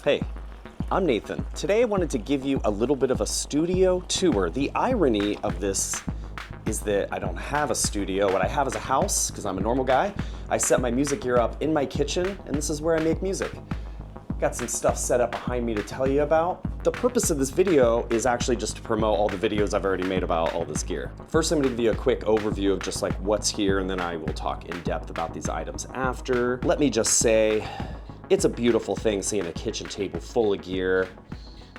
Hey, I'm Nathan. Today I wanted to give you a little bit of a studio tour. The irony of this is that I don't have a studio. What I have is a house, because I'm a normal guy. I set my music gear up in my kitchen, and this is where I make music. Got some stuff set up behind me to tell you about. The purpose of this video is actually just to promote all the videos I've already made about all this gear. First, I'm gonna give you a quick overview of just like what's here, and then I will talk in depth about these items after. Let me just say, it's a beautiful thing seeing a kitchen table full of gear.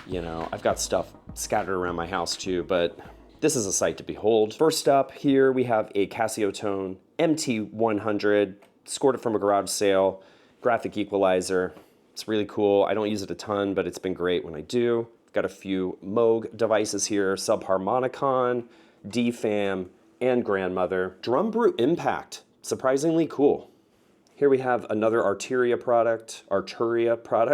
You know, I've got stuff scattered around my house too, but this is a sight to behold. First up here, we have a Casio Tone MT100, scored it from a garage sale, graphic equalizer. It's really cool. I don't use it a ton, but it's been great when I do. Got a few Moog devices here, Subharmonicon, DFAM, and Grandmother. Drum Brute Impact, surprisingly cool. Here we have another Arturia product,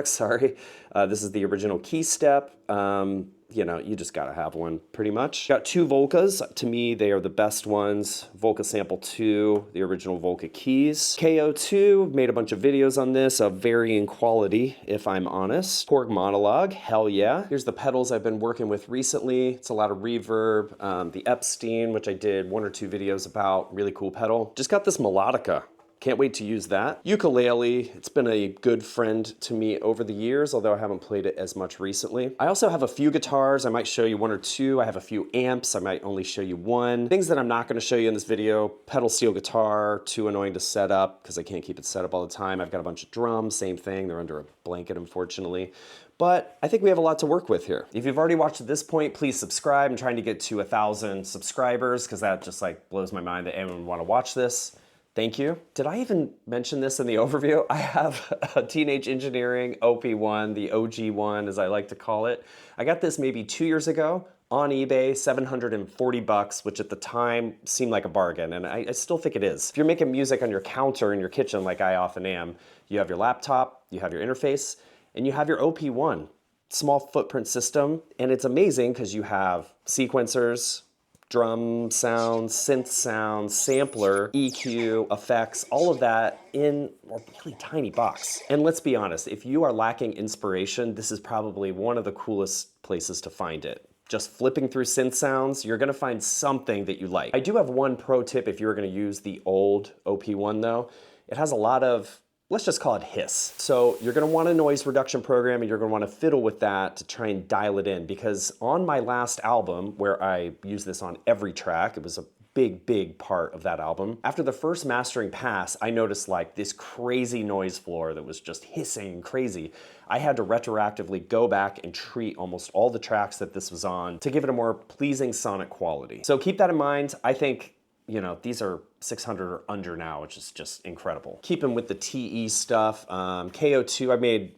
sorry. This is the original key step. You know, you just gotta have one, pretty much. Got two Volcas. To me, they are the best ones. Volca Sample 2, the original Volca keys. KOII, made a bunch of videos on this of varying quality, if I'm honest. Korg Monologue, hell yeah. Here's the pedals I've been working with recently. It's a lot of reverb. The Epstein, which I did 1 or 2 videos about, really cool pedal. Just got this Melodica. Can't wait to use that. Ukulele, it's been a good friend to me over the years, although I haven't played it as much recently. I also have a few guitars. I might show you 1 or 2. I have a few amps. I might only show you 1. Things that I'm not gonna show you in this video: pedal steel guitar, too annoying to set up because I can't keep it set up all the time. I've got a bunch of drums, same thing. They're under a blanket, unfortunately. But I think we have a lot to work with here. If you've already watched to this point, please subscribe. I'm trying to get to 1,000 subscribers because that just like blows my mind that anyone would want to watch this. Thank you. Did I even mention this in the overview? I have a Teenage Engineering OP1, the OG one, as I like to call it. I got this maybe 2 years ago on eBay, 740 bucks, which at the time seemed like a bargain, and I still think it is. If you're making music on your counter in your kitchen, like I often am, you have your laptop, you have your interface, and you have your OP1, small footprint system, and it's amazing because you have sequencers, drum sounds, synth sounds, sampler, EQ, effects, all of that in a really tiny box. And let's be honest, if you are lacking inspiration, this is probably one of the coolest places to find it. Just flipping through synth sounds, you're gonna find something that you like. I do have one pro tip if you're gonna use the old OP1 though. It has a lot of, let's just call it hiss. So you're gonna want a noise reduction program, and you're gonna wanna fiddle with that to try and dial it in, because on my last album, where I used this on every track, it was a big part of that album. After the first mastering pass, I noticed like this crazy noise floor that was just hissing and crazy. I had to retroactively go back and treat almost all the tracks that this was on to give it a more pleasing sonic quality. So keep that in mind. I think, you know, these are 600 or under now, which is just incredible. Keeping with the TE stuff, KO2,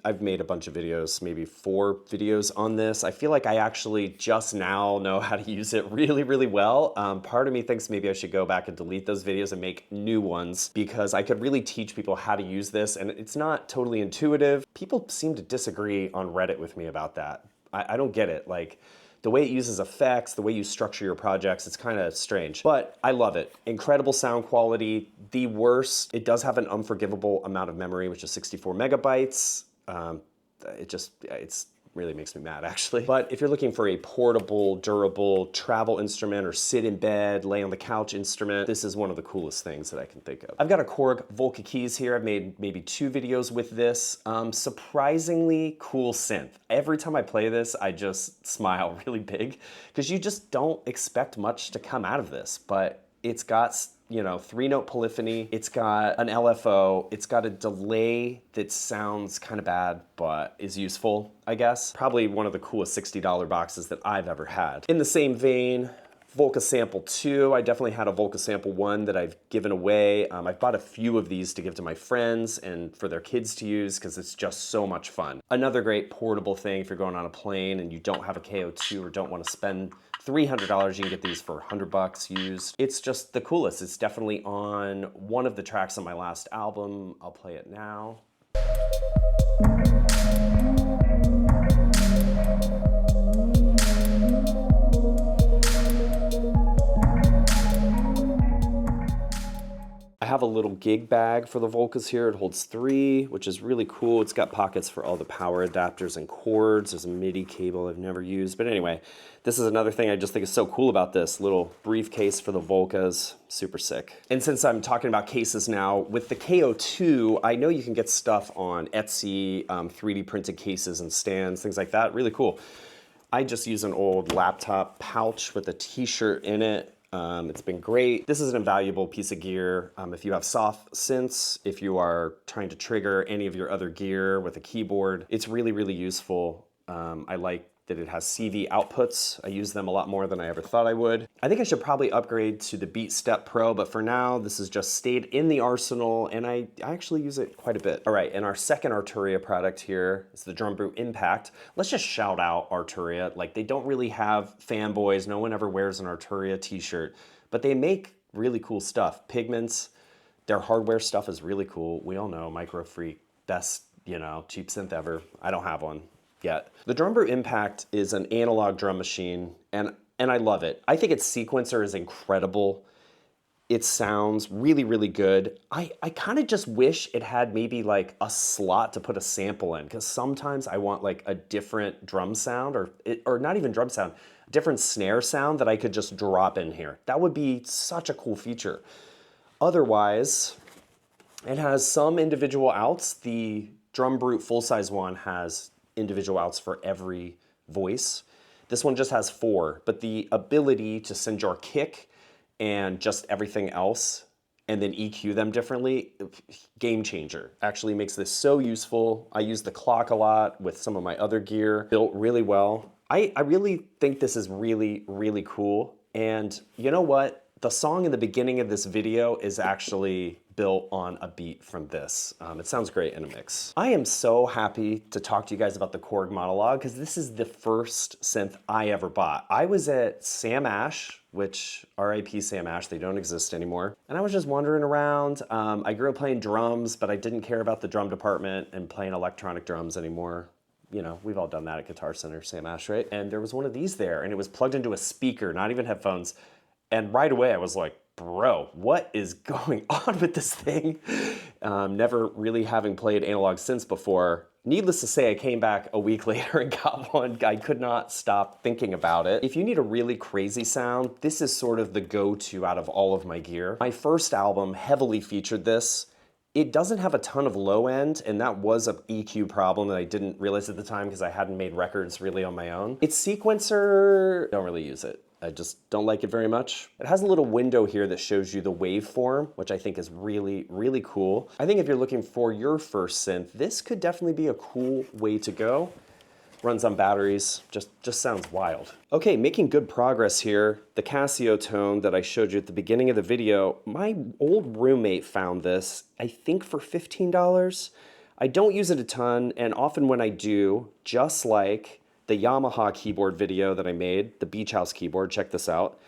I've made a bunch of videos, maybe 4 videos on this. I feel like I actually just now know how to use it really well. Part of me thinks maybe I should go back and delete those videos and make new ones, because I could really teach people how to use this, and it's not totally intuitive. People seem to disagree on Reddit with me about that. I don't get it. Like, the way it uses effects, the way you structure your projects, it's kind of strange, but I love it. Incredible sound quality. The worst, it does have an unforgivable amount of memory, which is 64 megabytes. It's really makes me mad, actually. But if you're looking for a portable, durable travel instrument or sit in bed, lay on the couch instrument, this is one of the coolest things that I can think of. I've got a Korg Volca keys here. I've made maybe 2 videos with this. Surprisingly cool synth. Every time I play this, I just smile really big, because you just don't expect much to come out of this, but it's got, you know, 3-note polyphony, it's got an LFO, it's got a delay that sounds kind of bad, but is useful, I guess. Probably one of the coolest $60 boxes that I've ever had. In the same vein, Volca Sample 2. I definitely had a Volca Sample 1 that I've given away. I've bought a few of these to give to my friends and for their kids to use, because it's just so much fun. Another great portable thing if you're going on a plane and you don't have a KO2 or don't want to spend $300, you can get these for 100 bucks used. It's just the coolest. It's definitely on one of the tracks on my last album. I'll play it now. I have a little gig bag for the Volcas here. It holds 3, which is really cool. It's got pockets for all the power adapters and cords. There's a MIDI cable I've never used. But anyway, this is another thing I just think is so cool about this little briefcase for the Volcas. Super sick. And since I'm talking about cases now, with the KO2, I know you can get stuff on Etsy, 3D printed cases and stands, things like that. Really cool. I just use an old laptop pouch with a t-shirt in it. It's been great. This is an invaluable piece of gear. If you have soft synths, if you are trying to trigger any of your other gear with a keyboard, it's really, really useful. I like that it has CV outputs. I use them a lot more than I ever thought I would. I think I should probably upgrade to the Beat Step Pro, but for now, this has just stayed in the arsenal, and I actually use it quite a bit. All right, and our second Arturia product here is the Drum Brew Impact. Let's just shout out Arturia. Like, they don't really have fanboys. No one ever wears an Arturia t-shirt, but they make really cool stuff. Pigments, their hardware stuff is really cool. We all know Micro Freak, best, you know, cheap synth ever. I don't have one yet. The Drum Brew Impact is an analog drum machine, and I love it. I think its sequencer is incredible. It sounds really, really good. I kind of just wish it had maybe like a slot to put a sample in, because sometimes I want like a different drum sound, or not even drum sound, a different snare sound that I could just drop in here. That would be such a cool feature. Otherwise, it has some individual outs. The Drum Brute full-size one has individual outs for every voice. This one just has 4, but the ability to send your kick and just everything else and then EQ them differently, game changer. Actually makes this so useful. I use the clock a lot with some of my other gear, built really well. I really think this is really, really cool. And you know what? The song in the beginning of this video is actually built on a beat from this. It sounds great in a mix. I am so happy to talk to you guys about the KOII monologue, because this is the first synth I ever bought. I was at Sam Ash, which RIP Sam Ash, they don't exist anymore. And I was just wandering around. I grew up playing drums, but I didn't care about the drum department and playing electronic drums anymore. You know, we've all done that at Guitar Center, Sam Ash, right? And there was one of these there, and it was plugged into a speaker, not even headphones. And right away I was like, bro, what is going on with this thing? Never really having played analog synths before. Needless to say, I came back a week later and got one. I could not stop thinking about it. If you need a really crazy sound, this is sort of the go-to out of all of my gear. My first album heavily featured this. It doesn't have a ton of low end, and that was an EQ problem that I didn't realize at the time because I hadn't made records really on my own. Its sequencer, don't really use it. I just don't like it very much. It has a little window here that shows you the waveform, which I think is really, really cool. I think if you're looking for your first synth, this could definitely be a cool way to go. Runs on batteries, just sounds wild. Okay, making good progress here. The Casio tone that I showed you at the beginning of the video, my old roommate found this, I think for $15. I don't use it a ton, and often when I do, just like the Yamaha keyboard video that I made, the Beach House keyboard, check this out.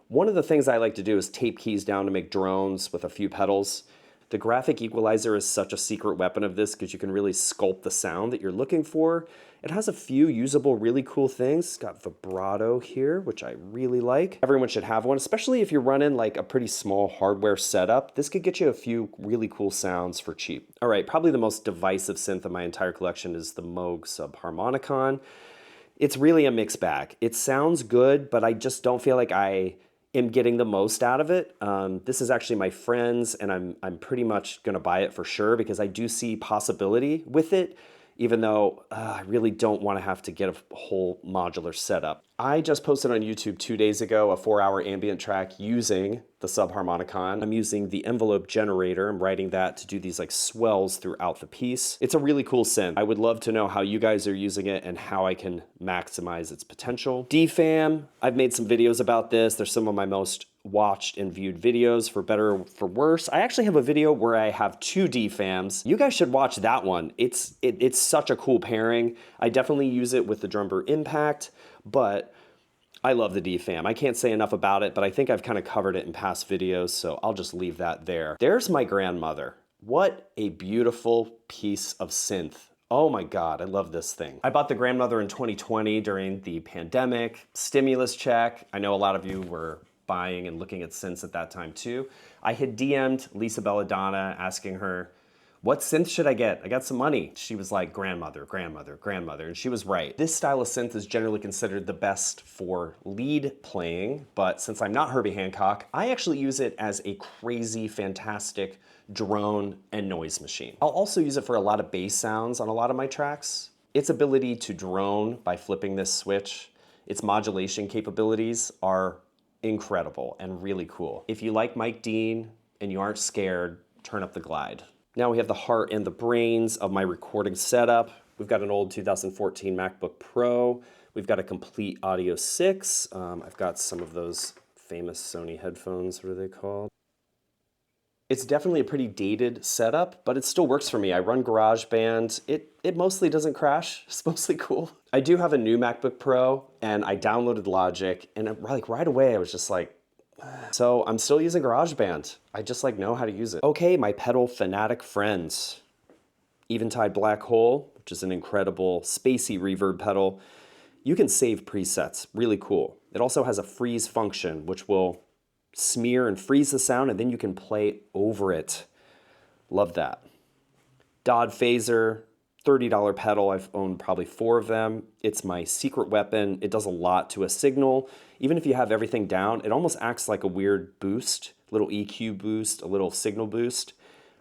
One of the things I like to do is tape keys down to make drones with a few pedals. The graphic equalizer is such a secret weapon of this because you can really sculpt the sound that you're looking for. It has a few usable, really cool things. It's got vibrato here, which I really like. Everyone should have one, especially if you're running like a pretty small hardware setup. This could get you a few really cool sounds for cheap. All right, probably the most divisive synth of my entire collection is the Moog Subharmonicon. It's really a mixed bag. It sounds good, but I just don't feel like I am getting the most out of it. This is actually my friend's, and I'm pretty much gonna buy it for sure because I do see possibility with it, even though I really don't wanna have to get a whole modular setup. I just posted on YouTube 2 days ago a 4-hour ambient track using the Subharmonicon. I'm using the envelope generator. I'm writing that to do these like swells throughout the piece. It's a really cool synth. I would love to know how you guys are using it and how I can maximize its potential. DFAM, I've made some videos about this. They're some of my most watched and viewed videos, for better or for worse. I actually have a video where I have 2 DFAMs. You guys should watch that one. It's such a cool pairing. I definitely use it with the Drum Brew Impact, but I love the DFAM. I can't say enough about it, but I think I've kind of covered it in past videos, so I'll just leave that there. There's my grandmother. What a beautiful piece of synth. Oh my God, I love this thing. I bought the grandmother in 2020 during the pandemic, stimulus check. I know a lot of you were buying and looking at synths at that time too. I had DM'd Lisa Belladonna asking her, what synth should I get? I got some money. She was like, grandmother, grandmother, grandmother, and she was right. This style of synth is generally considered the best for lead playing, but since I'm not Herbie Hancock, I actually use it as a crazy, fantastic drone and noise machine. I'll also use it for a lot of bass sounds on a lot of my tracks. Its ability to drone by flipping this switch, its modulation capabilities are incredible and really cool. If you like Mike Dean and you aren't scared, turn up the glide. Now we have the heart and the brains of my recording setup. We've got an old 2014 MacBook Pro. We've got a complete Audio 6. I've got some of those famous Sony headphones. What are they called? It's definitely a pretty dated setup, but it still works for me. I run GarageBand. It mostly doesn't crash. It's mostly cool. I do have a new MacBook Pro, and I downloaded Logic, and like right away I was just like, so I'm still using GarageBand. I just like know how to use it. Okay, my pedal fanatic friends. Eventide Black Hole, which is an incredible spacey reverb pedal. You can save presets, really cool. It also has a freeze function, which will smear and freeze the sound, and then you can play over it. Love that. Dodd Phaser, $30 pedal. I've owned probably 4 of them. It's my secret weapon. It does a lot to a signal. Even if you have everything down, it almost acts like a weird boost, little EQ boost, a little signal boost.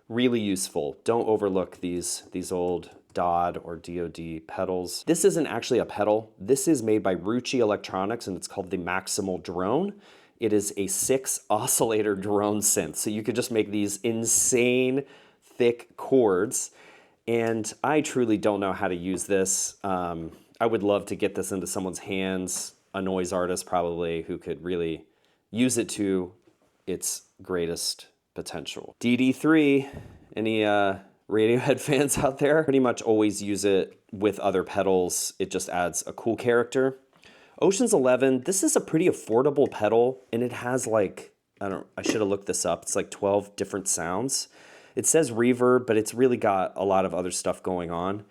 Really useful. Don't overlook these old Dodd or DoD pedals. This isn't actually a pedal. This is made by Rucci Electronics, and it's called the Maximal Drone. It is a 6 oscillator drone synth. So you could just make these insane thick chords. And I truly don't know how to use this. I would love to get this into someone's hands, a noise artist probably, who could really use it to its greatest potential. DD3, any Radiohead fans out there? Pretty much always use it with other pedals. It just adds a cool character. Ocean's 11, this is a pretty affordable pedal, and it has like, I should have looked this up. It's like 12 different sounds. It says reverb, but it's really got a lot of other stuff going on.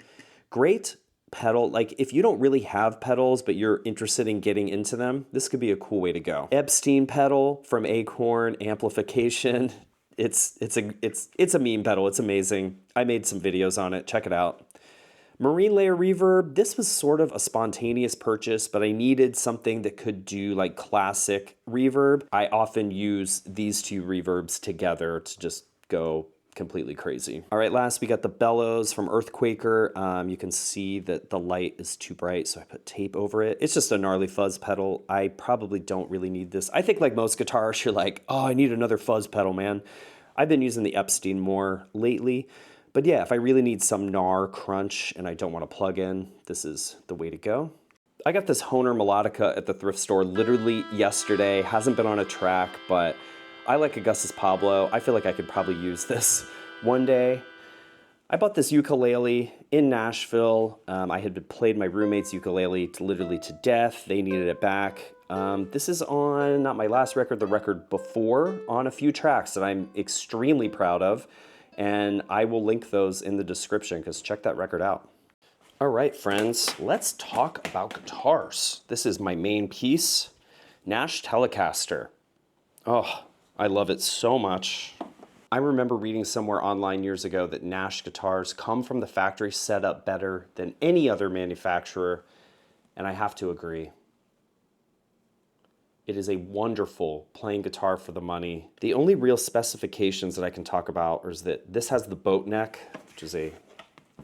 Great pedal. Like if you don't really have pedals, but you're interested in getting into them, this could be a cool way to go. Epstein pedal from Acorn Amplification. It's a meme pedal. It's amazing. I made some videos on it. Check it out. Marine Layer Reverb, this was sort of a spontaneous purchase, but I needed something that could do like classic reverb. I often use these 2 reverbs together to just go completely crazy. All right, last we got the bellows from Earthquaker. You can see that the light is too bright, so I put tape over it. It's just a gnarly fuzz pedal. I probably don't really need this. I think like most guitarists, you're like, oh, I need another fuzz pedal, man. I've been using the Epstein more lately. But yeah, if I really need some gnar crunch and I don't want to plug in, this is the way to go. I got this Hohner Melodica at the thrift store literally yesterday. Hasn't been on a track, but I like Augustus Pablo. I feel like I could probably use this one day. I bought this ukulele in Nashville. I had played my roommate's ukulele literally to death. They needed it back. This is on, not my last record, the record before, on a few tracks that I'm extremely proud of. And I will link those in the description because check that record out. All right, friends, let's talk about guitars. This is my main piece, Nash Telecaster. Oh, I love it so much. I remember reading somewhere online years ago that Nash guitars come from the factory set up better than any other manufacturer, and I have to agree. It is a wonderful playing guitar for the money. The only real specifications that I can talk about is that this has the boat neck, which is a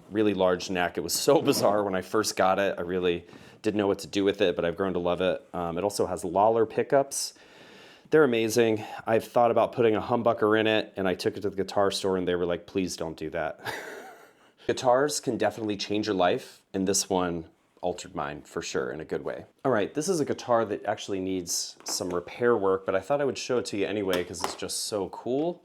really large neck. It was so bizarre when I first got it. I really didn't know what to do with it, but I've grown to love it. It also has Lawler pickups. They're amazing. I've thought about putting a humbucker in it, and I took it to the guitar store, and they were like, please don't do that. Guitars can definitely change your life, and this one altered mine for sure in a good way. All right, this is a guitar that actually needs some repair work, but I thought I would show it to you anyway because it's just so cool.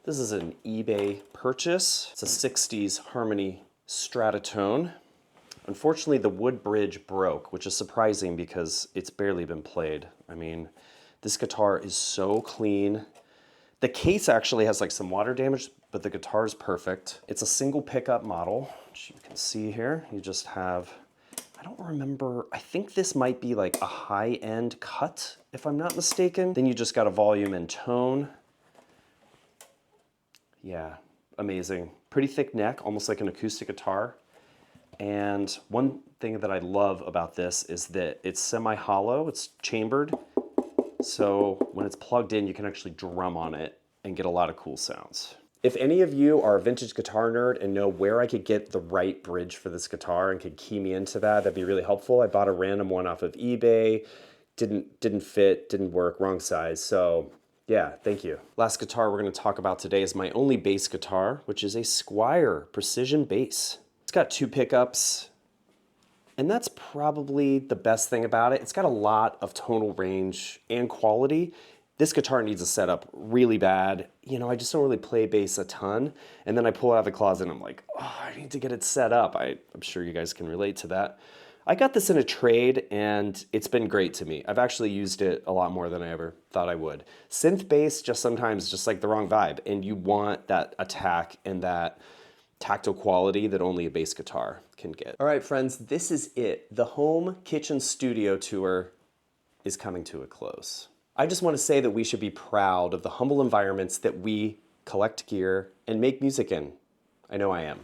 This is an eBay purchase. It's a 60s Harmony Stratotone. Unfortunately, the wood bridge broke, which is surprising because it's barely been played. I mean, this guitar is so clean. The case actually has like some water damage, but the guitar is perfect. It's a single pickup model, which you can see here. You just have, I don't remember, I think this might be like a high-end cut, if I'm not mistaken. Then you just got a volume and tone. Yeah, amazing. Pretty thick neck, almost like an acoustic guitar. And one thing that I love about this is that it's semi-hollow, it's chambered. So when it's plugged in, you can actually drum on it and get a lot of cool sounds. If any of you are a vintage guitar nerd and know where I could get the right bridge for this guitar and could key me into that, that'd be really helpful. I bought a random one off of eBay. Didn't fit, didn't work, wrong size. So yeah, thank you. Last guitar we're gonna talk about today is my only bass guitar, which is a Squier Precision Bass. It's got 2 pickups, and that's probably the best thing about it. It's got a lot of tonal range and quality. This guitar needs a setup really bad. You know, I just don't really play bass a ton. And then I pull it out of the closet and I'm like, oh, I need to get it set up. I'm sure you guys can relate to that. I got this in a trade and it's been great to me. I've actually used it a lot more than I ever thought I would. Synth bass just sometimes just like the wrong vibe, and you want that attack and that tactile quality that only a bass guitar can get. All right, friends, this is it. The home kitchen studio tour is coming to a close. I just want to say that we should be proud of the humble environments that we collect gear and make music in. I know I am.